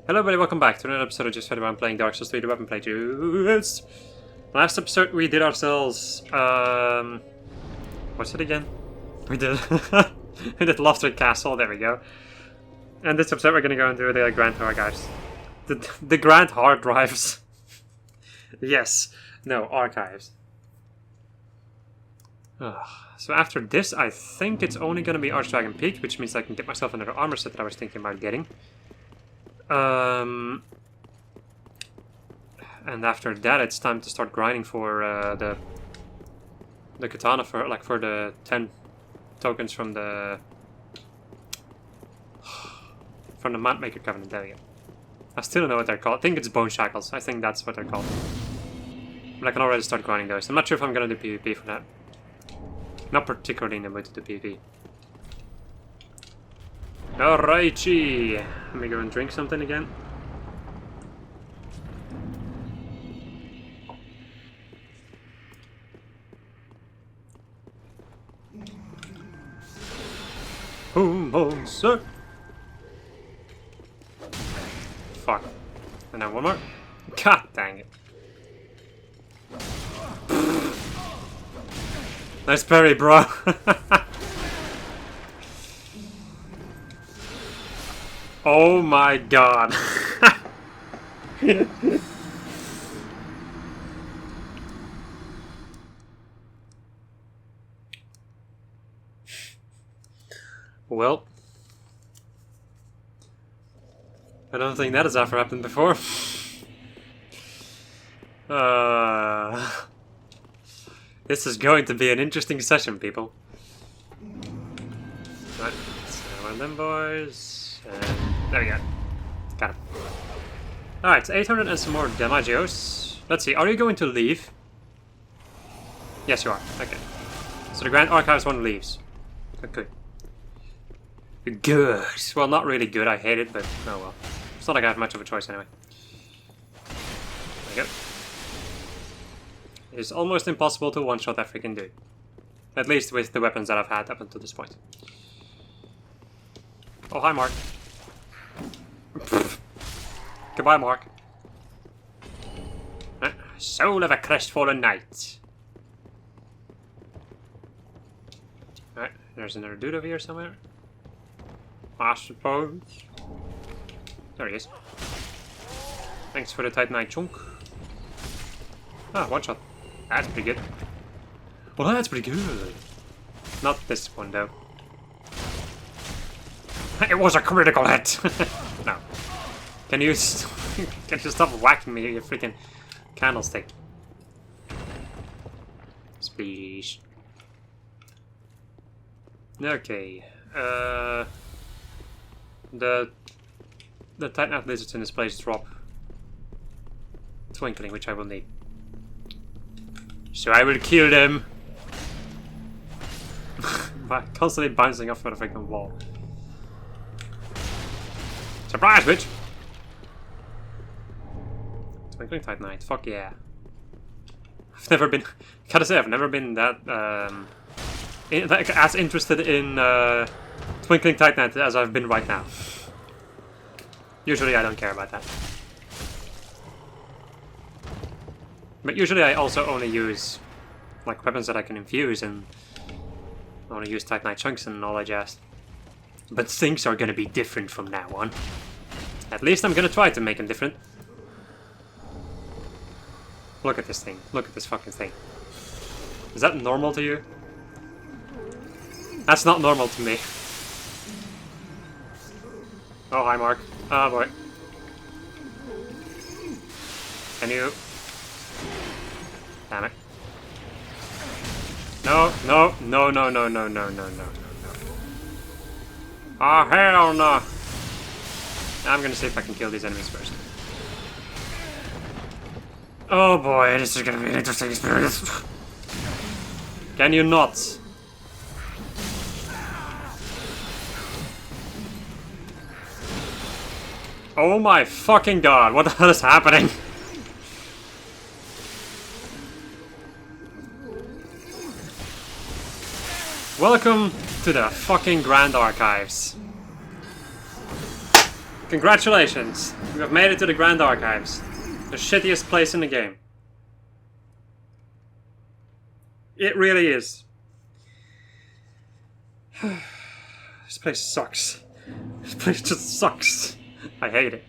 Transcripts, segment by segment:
Hello everybody, welcome back to another episode of Just Fed Around playing Dark Souls 3 The Weapon Playthroughs. Last episode we did ourselves, what's it again? We did, we did Lofted Castle, there we go. And this episode we're gonna go and do the Grand Archives. The Grand Hard Drives. Yes, no, Archives. So after this, I think it's only gonna be Archdragon Peak, which means I can get myself another armor set that I was thinking about getting. And after that, it's time to start grinding for the katana for the 10 tokens from the Mount Maker Covenant. There we go. I still don't know what they're called. I think it's Bone Shackles. I think that's what they're called. But I can already start grinding those. I'm not sure if I'm gonna do PvP for that. Not particularly in the mood to do PvP. Alrighty, let me go and drink something again. Boom, sir. Fuck. And then one more. God dang it. Nice parry, bro. Oh my god. Well, I don't think that has ever happened before. This is going to be an interesting session, people. Right, so one of them boys. There we go. Got it. Alright, 800 and some more damagios. Let's see, are you going to leave? Yes, you are. Okay. So the Grand Archives one leaves. Okay. Good. Well, not really good. I hate it, but oh well. It's not like I have much of a choice anyway. There we go. It's almost impossible to one-shot that freaking dude. At least with the weapons that I've had up until this point. Oh, hi, Mark. Goodbye, Mark. Soul of a crestfallen knight. Alright, there's another dude over here somewhere. I suppose. There he is. Thanks for the Titanite chunk. Ah, one shot. That's pretty good. Well, that's pretty good. Not this one, though. It was a critical hit! No. Can you stop whacking me with your freaking candlestick? Please. Okay. The Titanite lizards in this place drop twinkling, which I will need. So I will kill them by constantly bouncing off of the freaking wall. Surprise, bitch! Twinkling Titanite, fuck yeah. I've never been, gotta say, I've never been that, as interested in, Twinkling Titanite as I've been right now. Usually I don't care about that. But usually I also only use, like, weapons that I can infuse, and I only use Titanite chunks and all that jazz. But things are gonna be different from now on. At least I'm gonna try to make them different. Look at this thing. Look at this fucking thing. Is that normal to you? That's not normal to me. Oh, hi, Mark. Oh, boy. Can you... Damn it. No. Oh, hell no! I'm gonna see if I can kill these enemies first. Oh boy, this is gonna be an interesting experience. Can you not? Oh my fucking god, what the hell is happening? Welcome to the fucking Grand Archives. Congratulations! You have made it to the Grand Archives. The shittiest place in the game. It really is. This place sucks. This place just sucks. I hate it.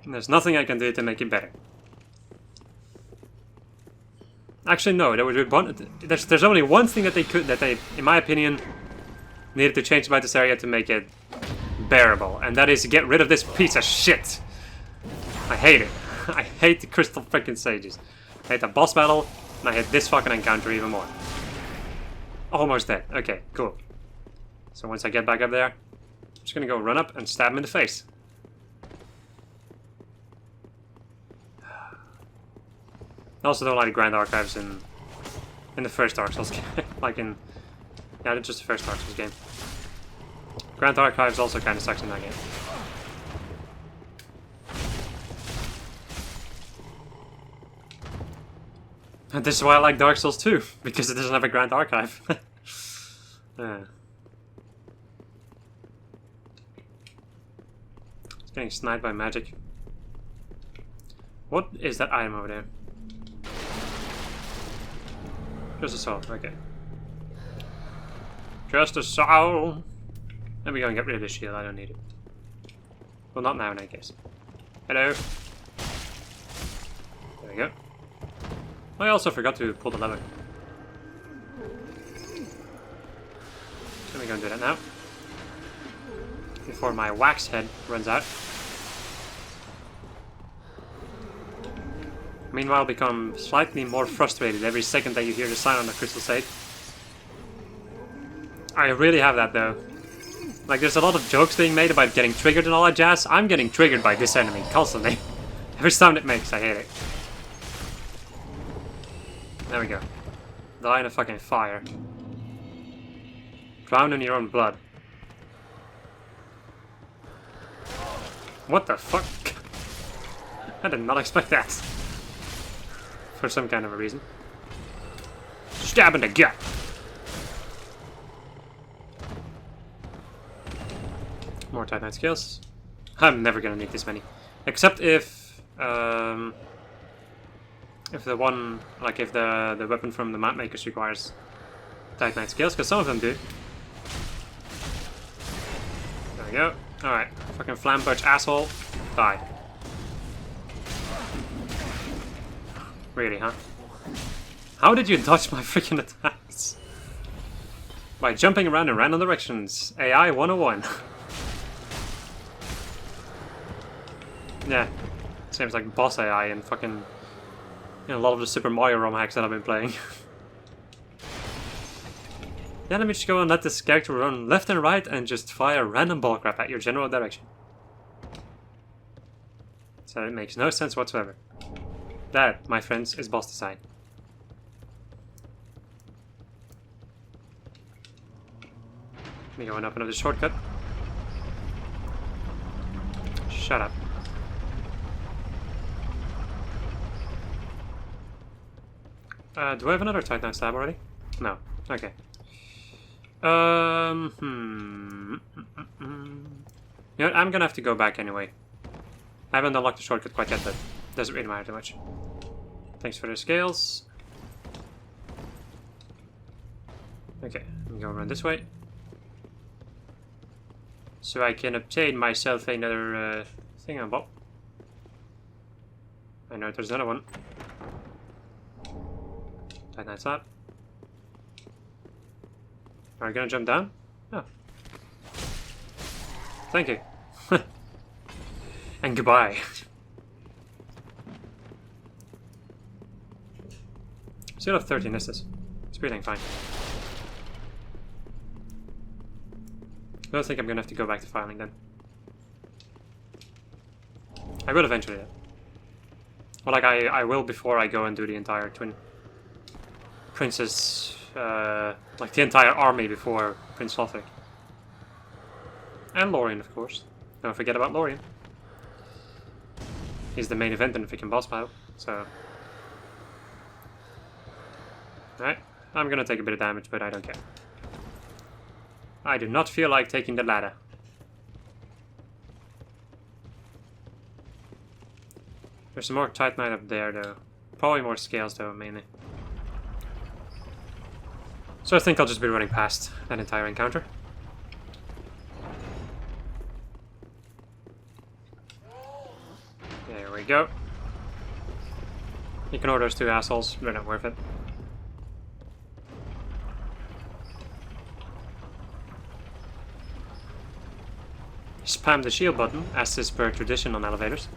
And there's nothing I can do to make it better. Actually, no. There would be there's only one thing that they, in my opinion, needed to change about this area to make it bearable, and that is to get rid of this piece of shit. I hate it. I hate the crystal freaking sages. I hate the boss battle, and I hate this fucking encounter even more. Almost dead. Okay, cool. So once I get back up there, I'm just gonna go run up and stab him in the face. I also don't like Grand Archives in the first Dark Souls game. Yeah, just the first Dark Souls game. Grand Archives also kind of sucks in that game. And this is why I like Dark Souls 2, because it doesn't have a Grand Archive. It's getting sniped by magic. What is that item over there? Just a soul, okay. Just a soul! Let me go and get rid of this shield, I don't need it. Well, not now in any case. Hello! There we go. I also forgot to pull the lever. Let me go and do that now. Before my wax head runs out. Meanwhile, become slightly more frustrated every second that you hear the sign on the crystal sage. I really have that though. Like, there's a lot of jokes being made about getting triggered and all that jazz. I'm getting triggered by this enemy constantly. Every sound it makes, I hate it. There we go. Die in a fucking fire. Drown in your own blood. What the fuck? I did not expect that. For some kind of a reason. Stab in the gut! More Titanite skills. I'm never gonna need this many. Except if the one, like if the weapon from the map makers requires Titanite skills, because some of them do. There we go. Alright. Fucking flam punch asshole. Die. Really, huh? How did you dodge my freaking attacks? By jumping around in random directions. AI 101. Yeah. Seems like boss AI in fucking... in a lot of the Super Mario ROM hacks that I've been playing. Yeah, let me just go and let this character run left and right and just fire random ball crap at your general direction. So it makes no sense whatsoever. That, my friends, is boss design. Let me go and open up the shortcut. Shut up. Do I have another Titanite stab already? No. Okay. You know what, I'm gonna have to go back anyway. I haven't unlocked the shortcut quite yet, but it doesn't really matter too much. Thanks for the scales. Okay, I'm gonna run this way. So I can obtain myself another thing on Bob. I know there's another one. Titanite's up. Are you gonna jump down? Oh. Thank you. And goodbye. Still have 13 misses. It's feeling fine. I don't think I'm gonna have to go back to filing then. I will eventually though. Well, like I will before I go and do the entire Twin Princess, like the entire army before Prince Lothric. And Lorien, of course. Don't forget about Lorien. He's the main event in the freaking boss battle, so... Alright, I'm gonna take a bit of damage, but I don't care. I do not feel like taking the ladder. There's some more Titanite up there though. Probably more scales though, mainly. So I think I'll just be running past that entire encounter. There we go. Ignore those two assholes, they're not worth it. Spam the shield button, as is per tradition on elevators.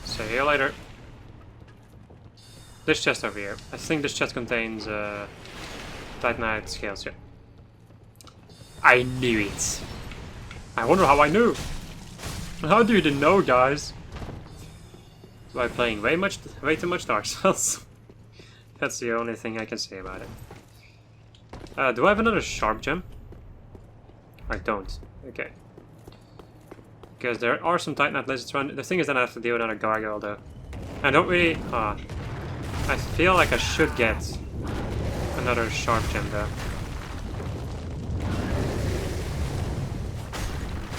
See you later. This chest over here. I think this chest contains Titanite scales, yeah. I knew it. I wonder how I knew. How do you know, guys? By playing way too much Dark Souls. That's the only thing I can say about it. Do I have another sharp gem? I don't. Okay. Because there are some Titanite lizards around. The thing is that I have to deal with another gargoyle though. I don't really... I feel like I should get another sharp gem though.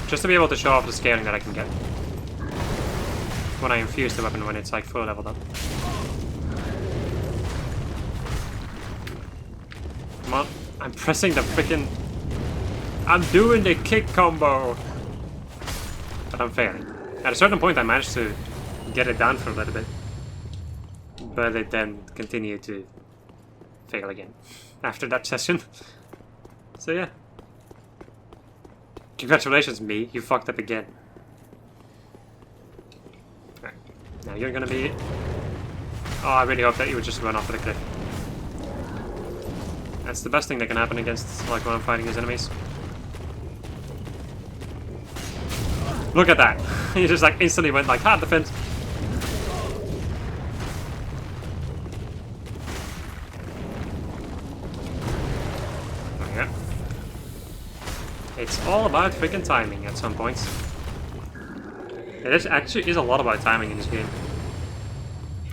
Just to be able to show off the scaling that I can get. When I infuse the weapon when it's like full leveled up. Come on. I'm pressing the freaking... I'm doing the kick combo! But I'm failing. At a certain point I managed to get it down for a little bit. But it then continued to fail again. After that session. So yeah. Congratulations, me. You fucked up again. Alright. Now you're gonna be... Oh, I really hope that you would just run off of the cliff. That's the best thing that can happen against, like, when I'm fighting his enemies. Look at that! He just, like, instantly went, like, hard defense. It's all about freaking timing at some points. It actually is a lot about timing in this game.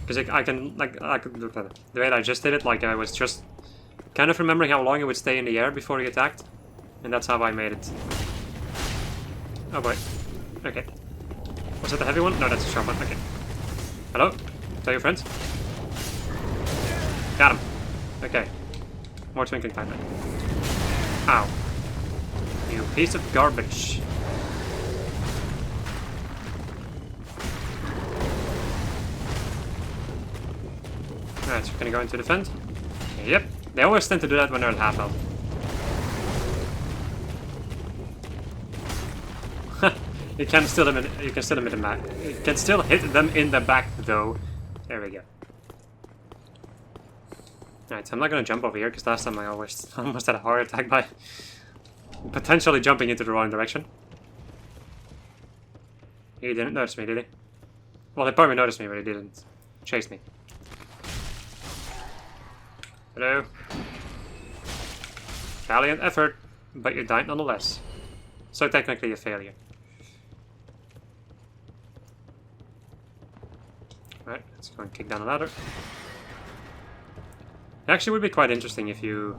Because I can, like, the way that I just did it, like I was just kind of remembering how long it would stay in the air before he attacked. And that's how I made it. Oh boy. Okay. Was that the heavy one? No, that's a short one. Okay. Hello? Tell your friends. Got him. Okay. More twinkling time then. Ow. You piece of garbage. Alright, so we're gonna go into defend. Yep. They always tend to do that when they're at half health. You can still hit them in the back. You can still hit them in the back though. There we go. Alright, so I'm not gonna jump over here because last time I almost had a heart attack by potentially jumping into the wrong direction. He didn't notice me, did he? Well, he probably noticed me, but he didn't chase me. Hello? Valiant effort, but you died nonetheless. So technically a failure. Alright, let's go and kick down the ladder. It actually would be quite interesting if you...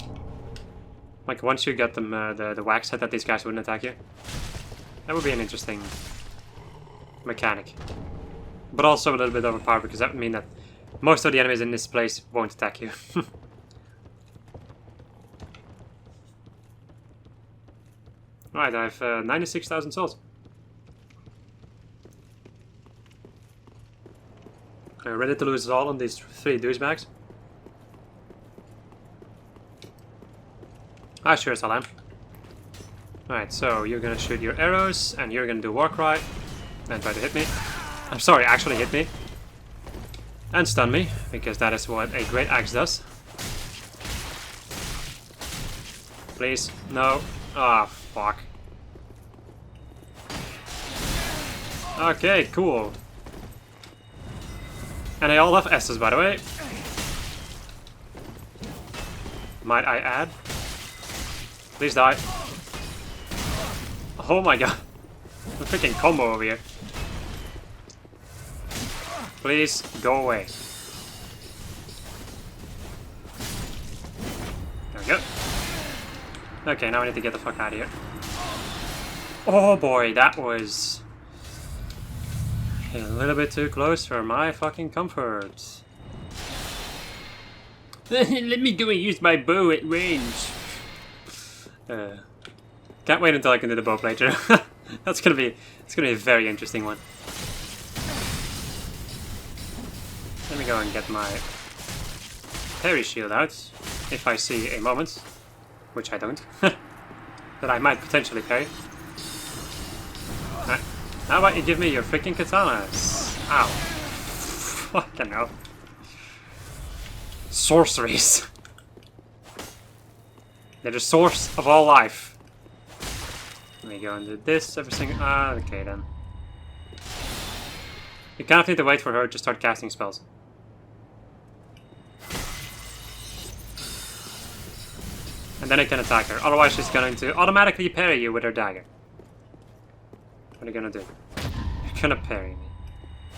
Like, once you get them the wax head, that these guys wouldn't attack you. That would be an interesting mechanic. But also a little bit overpowered, because that would mean that most of the enemies in this place won't attack you. Right, I have 96,000 souls. Are you ready to lose it all on these 3 douchebags? I sure as hell am. Alright, so you're gonna shoot your arrows, and you're gonna do war cry, and try to hit me. I'm sorry, actually hit me. And stun me, because that is what a great axe does. Please, no. Ah, fuck. Okay, cool. And they all have S's, by the way. Might I add? Please die. Oh my god. A freaking combo over here. Please go away. There we go. Okay, now I need to get the fuck out of here. Oh boy, that was a little bit too close for my fucking comfort. Let me go and use my bow at range. Can't wait until I can do the bow playthrough. It's gonna be a very interesting one. Let me go and get my parry shield out, if I see a moment, which I don't, that I might potentially parry. Right. How about you give me your freaking katanas? Ow. Fucking hell. Sorceries. They're the source of all life. Let me go and do this, everything. Ah, okay then. You kind of need to wait for her to start casting spells. And then I can attack her. Otherwise she's going to automatically parry you with her dagger. What are you gonna do? You're gonna parry me.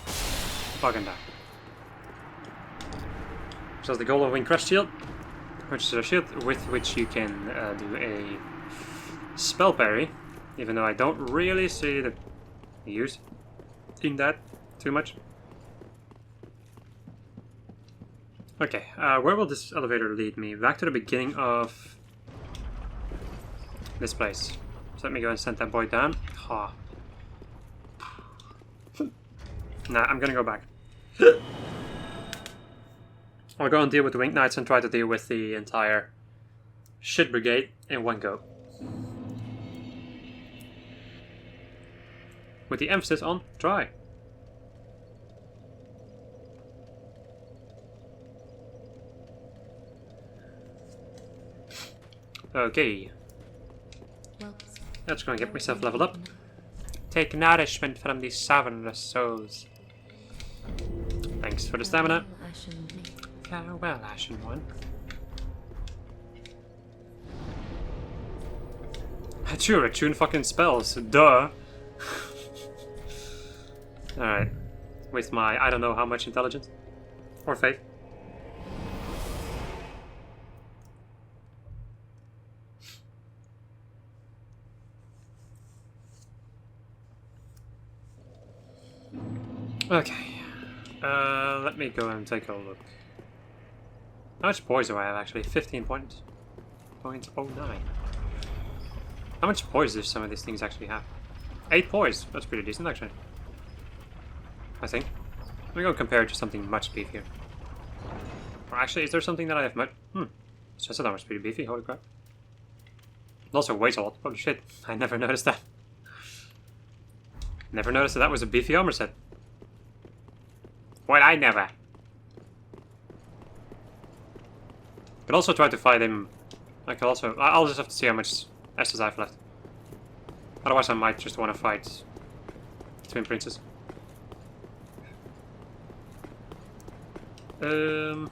Fucking die. So that's the goal of Wing Crush Shield. Which is a shield with which you can do a spell parry. Even though I don't really see the use in that too much. Okay, where will this elevator lead me? Back to the beginning of this place. So let me go and send that boy down. Ha. Nah, I'm gonna go back. I'll go and deal with the Winged Knights and try to deal with the entire shit brigade in one go. With the emphasis on try. Okay. Let's go and get myself leveled up. Take nourishment from these sovereign souls. Thanks for the stamina. Farewell, Ashen One. Sure, attune fucking spells. Duh. Alright. With my I don't know how much intelligence. Or faith. Okay. Let me go and take a look. How much poise do I have actually? 15.09. How much poise do some of these things actually have? 8 poise. That's pretty decent actually. I think. Let me go compare it to something much beefier. Or actually, is there something that I have much? Chestnut armor is pretty beefy, holy crap. It also weighs a lot. Holy shit, I never noticed that. Never noticed that was a beefy armor set. Why'd I never? Could also try to fight him. I could also. I'll just have to see how much Estus I have left. Otherwise, I might just want to fight Twin Princes. I'm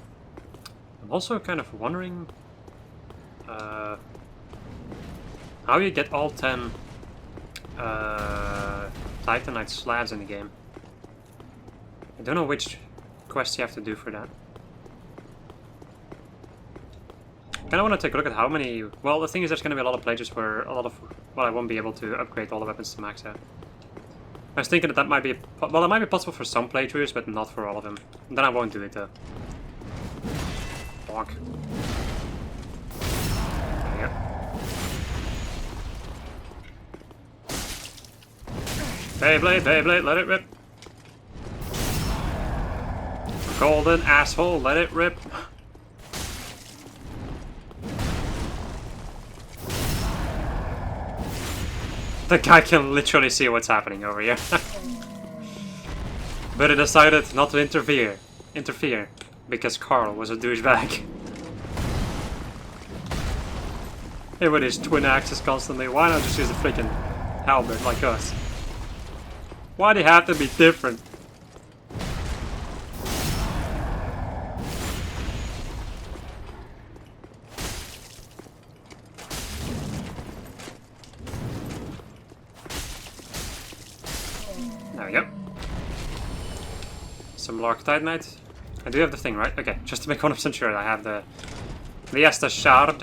also kind of wondering how you get all 10 Titanite slabs in the game. I don't know which quest you have to do for that. I kind of want to take a look at how many... Well, the thing is there's going to be a lot of playthroughs where a lot of... Well, I won't be able to upgrade all the weapons to max out. I was thinking that might be... Well, it might be possible for some playthroughs, but not for all of them. And then I won't do it, though. Bonk. There you go. Beyblade, Beyblade, let it rip. Golden asshole, let it rip. The guy can literally see what's happening over here. But he decided not to interfere, because Carl was a douchebag. Hey, with his twin axes constantly, why not just use a freaking halberd like us? Why do you have to be different? There we go. Some Lark Titanite. I do have the thing, right? Okay, just to make 100% sure I have the Estus Shard.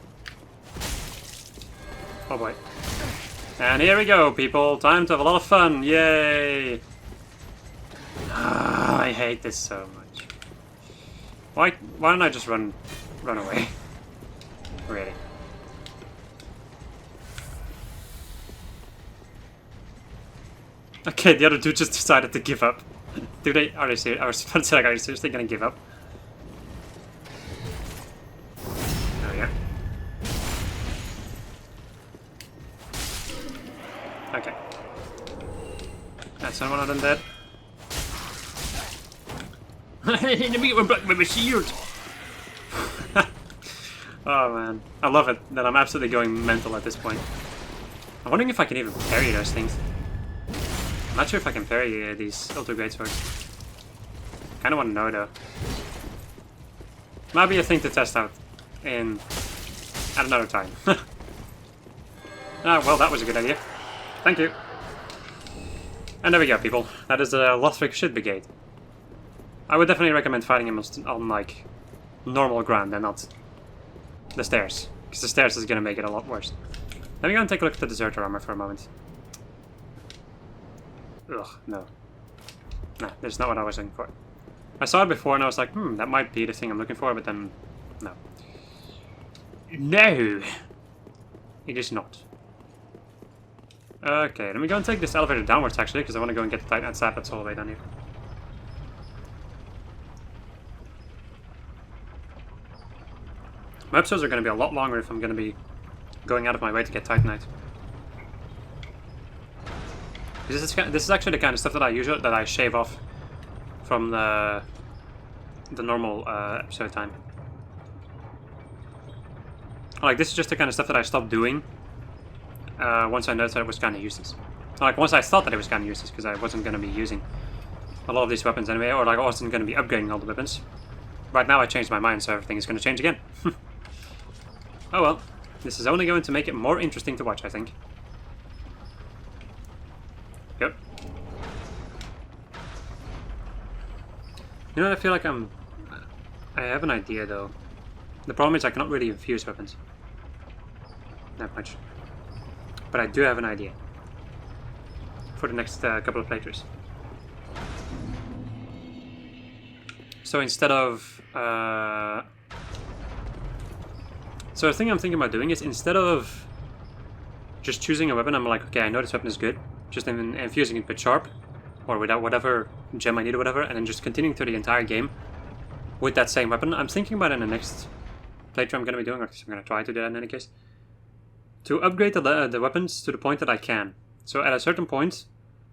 Oh boy. And here we go, people. Time to have a lot of fun. Yay! I hate this so much. Why don't I just run away? Really. Okay, the other dude just decided to give up. Are they serious? I was about to say, like, are you seriously gonna give up? Oh yeah. Okay. That's one of them dead. Enemy were blocked by my shield! Oh man. I love it that I'm absolutely going mental at this point. I'm wondering if I can even parry those things. I'm not sure if I can parry these Ultra Great Swords. Kinda wanna know though. Might be a thing to test out at another time. Ah, well, that was a good idea. Thank you. And there we go, people. That is the Lothric Shit Brigade. I would definitely recommend fighting him on like normal ground and not the stairs, because the stairs is gonna make it a lot worse. Let me go and take a look at the Deserter armor for a moment. Ugh, no. Nah, that's not what I was looking for. I saw it before and I was like, that might be the thing I'm looking for, but then, no. No! It is not. Okay, let me go and take this elevator downwards actually, because I want to go and get the Titan Sap that's all the way down here. My episodes are going to be a lot longer if I'm going to be going out of my way to get Titanite. This is actually the kind of stuff that I shave off from the normal episode time. Like, this is just the kind of stuff that I stopped doing once I noticed that it was kind of useless. Like, once I thought that it was kind of useless, because I wasn't going to be using a lot of these weapons anyway, or like I wasn't going to be upgrading all the weapons. Right now I changed my mind, so everything is going to change again. Oh well, this is only going to make it more interesting to watch, I think. Yep. You know what, I feel like I have an idea though. The problem is I cannot really infuse weapons. That much. But I do have an idea. For the next couple of playthroughs. So instead of... So the thing I'm thinking about doing is, instead of just choosing a weapon, I'm like, okay, I know this weapon is good. Just infusing it with Sharp, or without whatever gem I need or whatever, and then just continuing through the entire game with that same weapon. I'm thinking about it in the next playthrough I'm going to be doing, or I'm going to try to do that in any case. To upgrade the weapons to the point that I can. So at a certain point,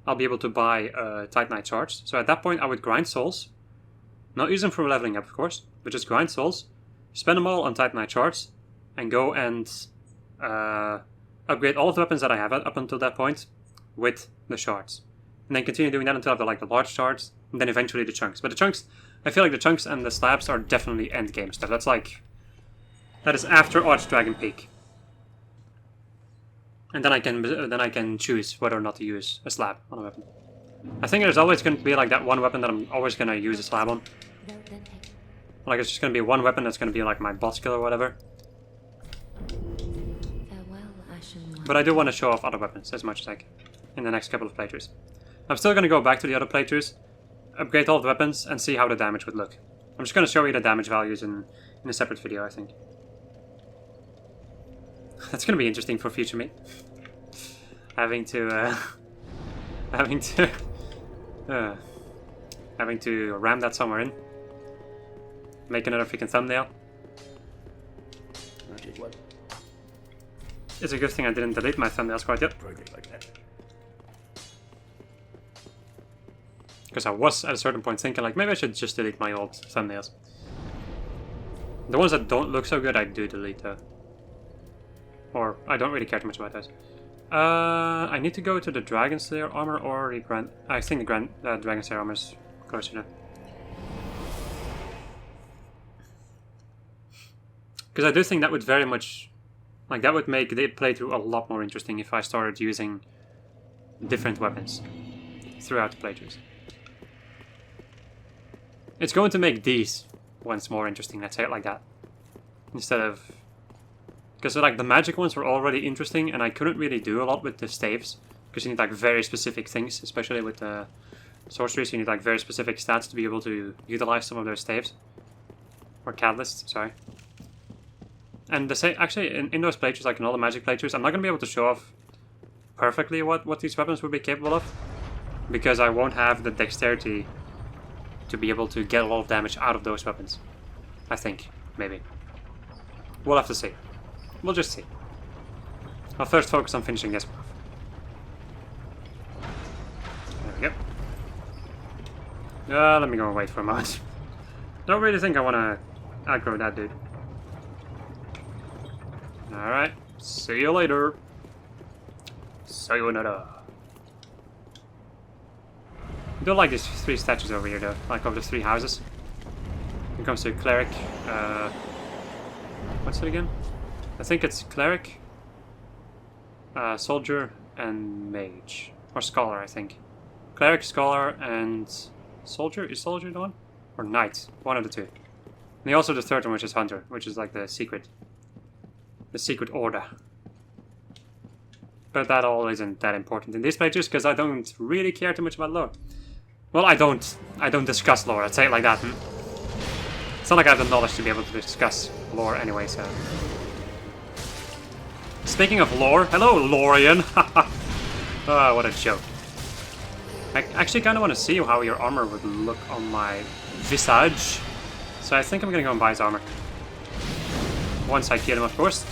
I'll be able to buy Titanite shards. So at that point, I would grind souls. Not use them for leveling up, of course, but just grind souls. Spend them all on Titanite shards. And go and upgrade all of the weapons that I have up until that point with the shards. And then continue doing that until I have the large shards, and then eventually the chunks. But the chunks, I feel like the chunks and the slabs are definitely end game stuff. That is after Archdragon Peak. And then I can choose whether or not to use a slab on a weapon. I think there's always going to be like that one weapon that I'm always going to use a slab on. Like, it's just going to be one weapon that's going to be like my boss kill or whatever. But I do want to show off other weapons as much as I can in the next couple of playthroughs. I'm still going to go back to the other playthroughs, upgrade all the weapons, and see how the damage would look. I'm just going to show you the damage values in a separate video, I think. That's going to be interesting for future me. having to ram that somewhere in. Make another freaking thumbnail. It's a good thing I didn't delete my thumbnails quite yet. Because I was at a certain point thinking like, maybe I should just delete my old thumbnails. The ones that don't look so good I do delete though. Or I don't really care too much about those. I need to go to the Dragon Slayer armor or the Grand... I think the Dragon Slayer armor is closer now. Because I do think that would very much... Like, that would make the playthrough a lot more interesting if I started using different weapons throughout the playthroughs. It's going to make these ones more interesting, let's say it like that. Instead of Because like the magic ones were already interesting, and I couldn't really do a lot with the staves. Because you need like very specific things, especially with the sorceries, you need like very specific stats to be able to utilize some of those staves. Or catalysts, sorry. And the same, actually, in those playthroughs, like in all the magic playthroughs, I'm not going to be able to show off perfectly what these weapons would be capable of. Because I won't have the dexterity to be able to get a lot of damage out of those weapons. I think, maybe. We'll have to see. We'll just see. I'll first focus on finishing this one off. There we go. Let me go and wait for a moment. Don't really think I want to aggro that dude. Alright, see you later. Sayonara. I don't like these 3 statues over here though, like over the 3 houses. When it comes to cleric, what's it again? I think it's cleric, soldier, and mage. Or scholar, I think. Cleric, scholar, and soldier? Is soldier the one? Or knight? One of the 2. And also the 3rd one, which is hunter, which is like the secret order. But that all isn't that important in these playthroughs, because I don't really care too much about lore. Well, I don't discuss lore, I'd say it like that. It's not like I have the knowledge to be able to discuss lore anyway, so... Speaking of lore, hello Lorian! Oh, what a joke. I actually kind of want to see how your armor would look on my visage. So I think I'm gonna go and buy his armor. Once I kill him, of course.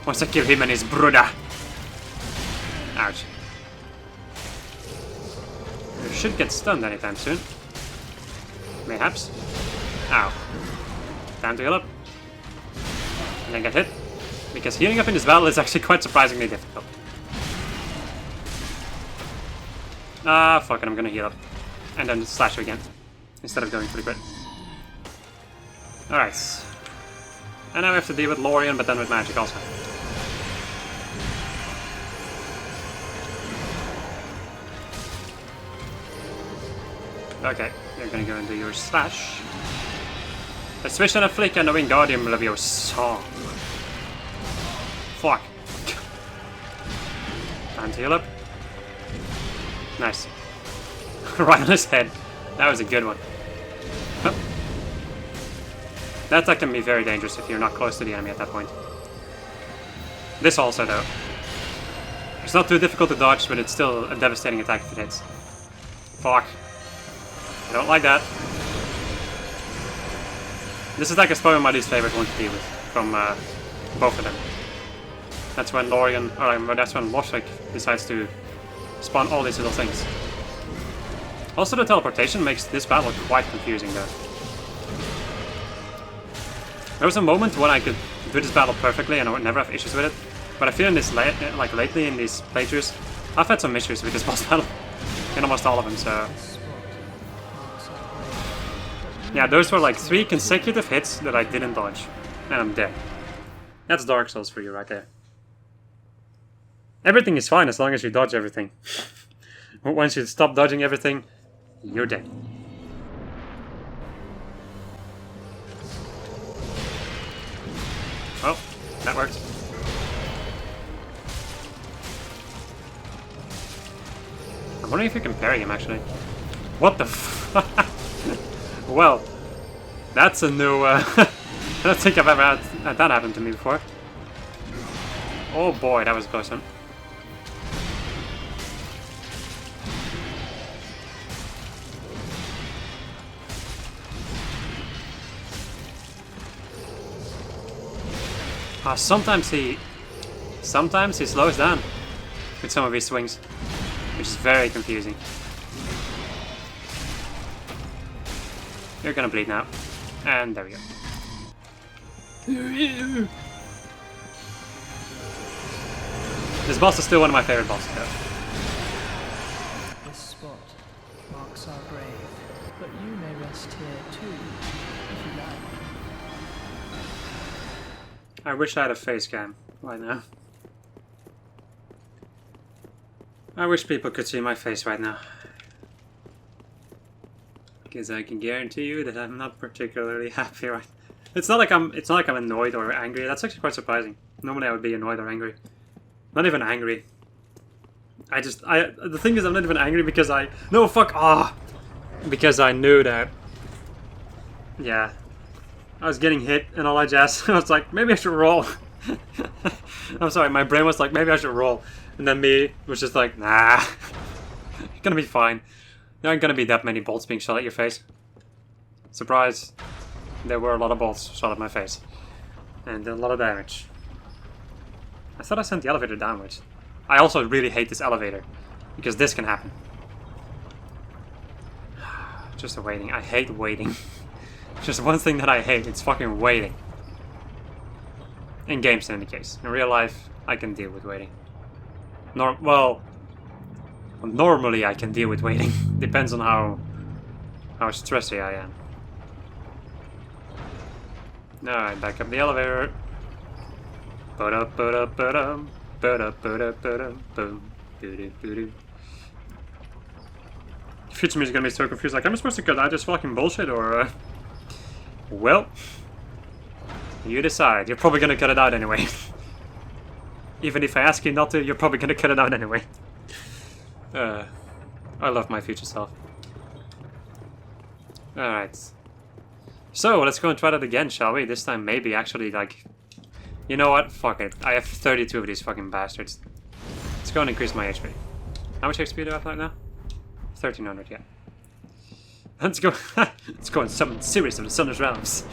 Once I kill him and his brother. Ouch. You should get stunned anytime soon. Mayhaps. Ow. Time to heal up. And then get hit. Because healing up in this battle is actually quite surprisingly difficult. Ah, fuck it, I'm gonna heal up. And then slash you again. Instead of going for the crit. Alright. And now we have to deal with Lorian, but then with magic also. Okay, you're gonna go and do your slash. A swish and a flick and a Wingardium Leviosa. Fuck. Time to heal up. Nice. Right on his head. That was a good one. Oh. That can be very dangerous if you're not close to the enemy at that point. This also, though. It's not too difficult to dodge, but it's still a devastating attack if it hits. Fuck. I don't like that. This attack is probably my least favorite one to deal with from both of them. That's when Lorian, or that's when Lothric decides to spawn all these little things. Also, the teleportation makes this battle quite confusing, though. There was a moment when I could do this battle perfectly and I would never have issues with it, but I feel in this lately in these playthroughs, I've had some issues with this boss battle in almost all of them. So yeah, those were like 3 consecutive hits that I didn't dodge, and I'm dead. That's Dark Souls for you right there. Everything is fine as long as you dodge everything. Once you stop dodging everything, you're dead. Oh, that worked. I'm wondering if you can parry him, actually. What the f... Well, that's a new... I don't think I've ever had that happen to me before. Oh boy, that was a close one. Sometimes he slows down with some of his swings, which is very confusing. You're gonna bleed now, and there we go. This boss is still one of my favorite bosses, though. This spot marks our grave, but you may rest here too, if you like. I wish I had a face cam right now. I wish people could see my face right now. Because I can guarantee you that I'm not particularly happy right now. It's not like I'm annoyed or angry. That's actually quite surprising. Normally I would be annoyed or angry. Not even angry. The thing is, I'm not even angry because no, fuck, because I knew that, yeah, I was getting hit and all that jazz. I was like, maybe I should roll. I'm sorry, my brain was like, maybe I should roll. And then me was just like, nah, you're gonna be fine. There aren't gonna be that many bolts being shot at your face. Surprise, there were a lot of bolts shot at my face. And did a lot of damage. I thought I sent the elevator downwards. I also really hate this elevator, because this can happen. Just the waiting. I hate waiting. Just one thing that I hate, it's fucking waiting. In games, in any case. In real life, I can deal with waiting. Well, normally I can deal with waiting. Depends on how stressy I am. Alright, back up the elevator. Ba-da-ba-da-ba-dum. Future music gonna be so confused. Like, am I supposed to cut out this fucking bullshit or? Well, you decide. You're probably gonna cut it out anyway. Even if I ask you not to, you're probably gonna cut it out anyway. I love my future self. Alright. So, let's go and try that again, shall we? This time maybe actually, like... You know what? Fuck it. I have 32 of these fucking bastards. Let's go and increase my HP. How much HP do I have right now? 1300, yeah. Let's go. Let's go and summon Series of the Sunder's Realms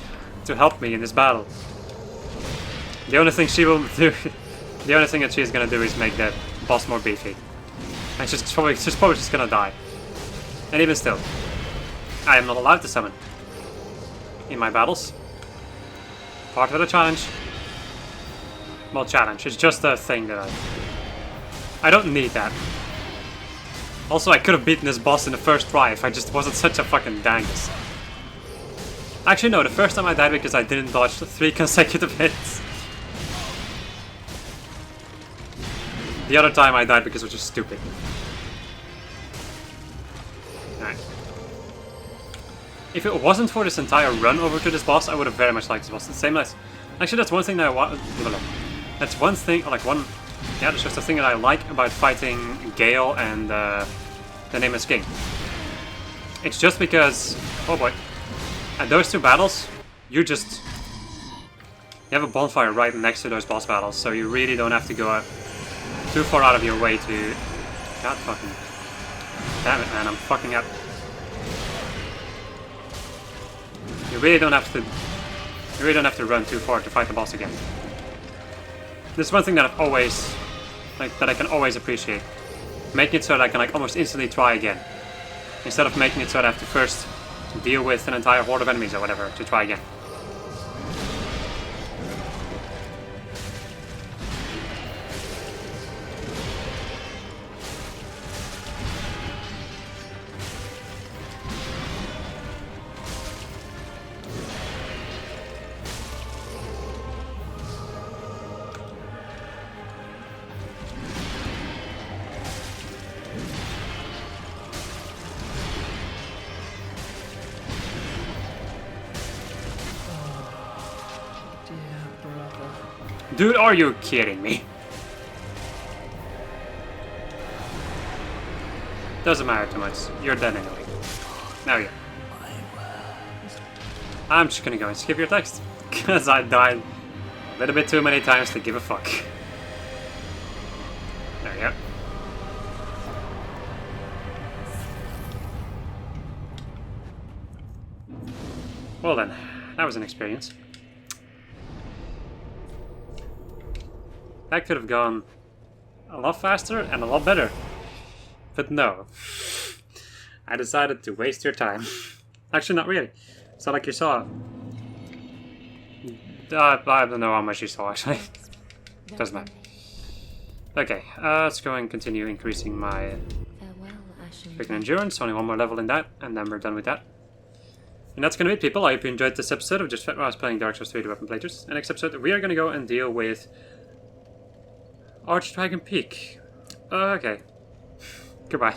to help me in this battle. The only thing she will do, the only thing that she's gonna do is make the boss more beefy. And she's probably just gonna die. And even still, I am not allowed to summon in my battles. Part of the challenge. Well, challenge. It's just a thing that I don't need that. Also, I could have beaten this boss in the first try if I just wasn't such a fucking dangus. Actually, no. The first time I died because I didn't dodge 3 consecutive hits. The other time I died because it was just stupid. Alright. If it wasn't for this entire run over to this boss, I would have very much liked this boss. Same as... Actually, that's one thing that I want... That's one thing, like one... Yeah, that's just a thing that I like about fighting Gale and the Nameless King. It's just because... Oh boy. At those 2 battles, you just... You have a bonfire right next to those boss battles, so you really don't have to go too far out of your way to... God fucking... Damn it, man, I'm fucking up. You really don't have to... You really don't have to run too far to fight the boss again. This is one thing that I've always, that I can always appreciate. Making it so that I can almost instantly try again. Instead of making it so that I have to first deal with an entire horde of enemies or whatever to try again. Dude, are you kidding me? Doesn't matter too much. You're dead anyway. Now you. I'm just gonna go and skip your text. Because I died a little bit too many times to give a fuck. There you go. Well then, that was an experience. That could have gone a lot faster and a lot better. But no. I decided to waste your time. Actually, not really. It's not like you saw. I don't know how much you saw, actually. Doesn't matter. Okay, let's go and continue increasing my freaking endurance. Only one more level in that, and then we're done with that. And that's gonna be it, people. I hope you enjoyed this episode of Just Fat Ross playing Dark Souls 3 The Weapon Playthroughs. In the next episode, we are gonna go and deal with Archdragon Peak. Okay. Goodbye.